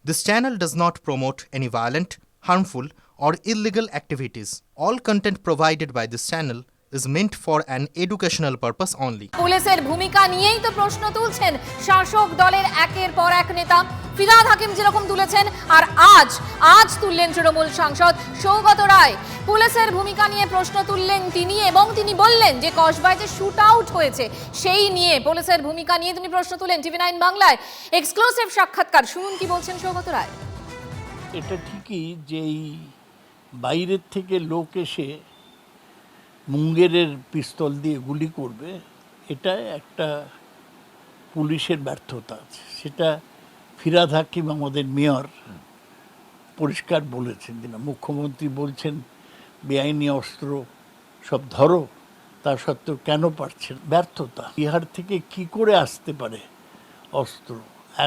This channel does not promote any violent, harmful, or illegal activities. All content provided by this channel is meant for an educational purpose only. পুলিশের ভূমিকা নিয়েই তো প্রশ্ন তুলছেন শাসক দলের একের পর এক নেতা। ফিরহাদ হাকিম যেরকম তুলেছেন, আর আজ তুললেন তৃণমূল সাংসদ সৌগত রায়। পুলিশের ভূমিকা নিয়ে প্রশ্ন তুললেন তিনি, এবং তিনি বললেন যে কসবায় যে শুট আউট হয়েছে সেই নিয়ে, পুলিশের ভূমিকা নিয়ে তিনি প্রশ্ন তুলেন। TV9 বাংলায় এক্সক্লুসিভ সাক্ষাৎকার, শুনুন কি বলছেন সৌগত রায়। এটা ঠিকই যে এই বাইরের থেকে লোক এসে মুঙ্গেরের পিস্তল দিয়ে গুলি করবে, এটা একটা পুলিশের ব্যর্থতা আছে। সেটা ফিরহাদ হাকিম আমাদের মেয়র পরিষ্কার বলেছেন। যিনি মুখ্যমন্ত্রী বলছেন বেআইনি অস্ত্র সব ধরো, তা সত্ত্বেও কেন পারছেন? ব্যর্থতা। বিহার থেকে কি করে আসতে পারে অস্ত্র?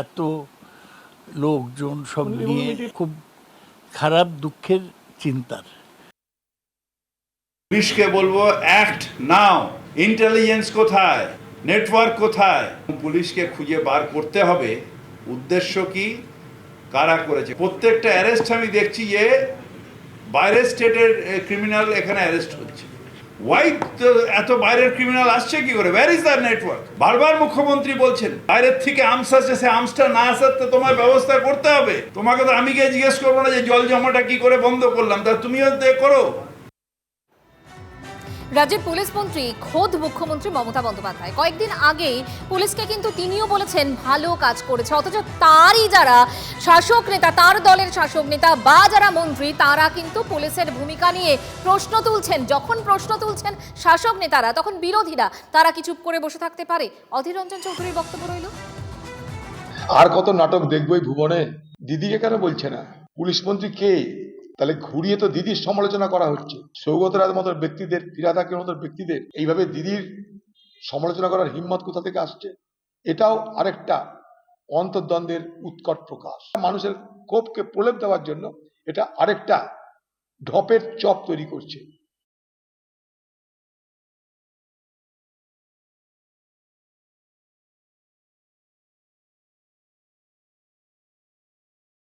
এত লোকজন সব নিয়ে খুব খারাপ, দুঃখের, চিন্তার। পুলিশকে বলবো অ্যাক্ট নাও। ইন্টেলিজেন্স কোথায়, নেটওয়ার্ক কোথায়? পুলিশকে খুঁজে বার করতে হবে উদ্দেশ্য কি, কারা করেছে। প্রত্যেকটা অ্যারেস্ট আমি দেখছি যে বাইরের স্টেটের ক্রিমিনাল এখানে অ্যারেস্ট হচ্ছে। এত বাইরের ক্রিমিনাল আসছে কি করে? Where is the network? বারবার মুখ্যমন্ত্রী বলছেন বাইরের থেকে আর্মস আসছে, সে আর্মসটা না আসাতে তোমার ব্যবস্থা করতে হবে। তোমাকে তো আমি গিয়ে জিজ্ঞেস করবো না যে জল জমাটা কি করে বন্ধ করলাম, তা তুমিও করো। রাজ্যের পুলিশ মন্ত্রী খোদ মুখ্যমন্ত্রী মমতা বন্দ্যোপাধ্যায় কয়েকদিন আগেই পুলিশকে কিন্তু তিনিও বলেছেন ভালো কাজ করেছে, অথচ তারই যারা শাসক নেতা, তার দলের শাসক নেতা বা যারা মন্ত্রী, তারা কিন্তু পুলিশের ভূমিকা নিয়ে প্রশ্ন তুলছেন। যখন প্রশ্ন তুলছেন শাসক নেতারা, তখন বিরোধীরা তারা কি চুপ করে বসে থাকতে পারে? অধীর রঞ্জন চৌধুরীর বক্তব্য রইল। আর কত নাটক দেখবো এই ভুবনে? দিদিকে কেন বলছে না? পুলিশ মন্ত্রী কে? তাহলে ঘুরিয়ে তো দিদির সমালোচনা করা হচ্ছে। সৌগত রায়ের মতো ব্যক্তিদের, ফিরহাদ হাকিমের মতো ব্যক্তিদের এইভাবে দিদির সমালোচনা করার হিম্মত কোথা থেকে আসছে? এটাও আরেকটা অন্তর্দ্বন্দ্বের উৎকট প্রকাশ। মানুষের ক্ষোভকে প্রলেপ দেওয়ার জন্য এটা আরেকটা ঢপের চপ তৈরি করছে।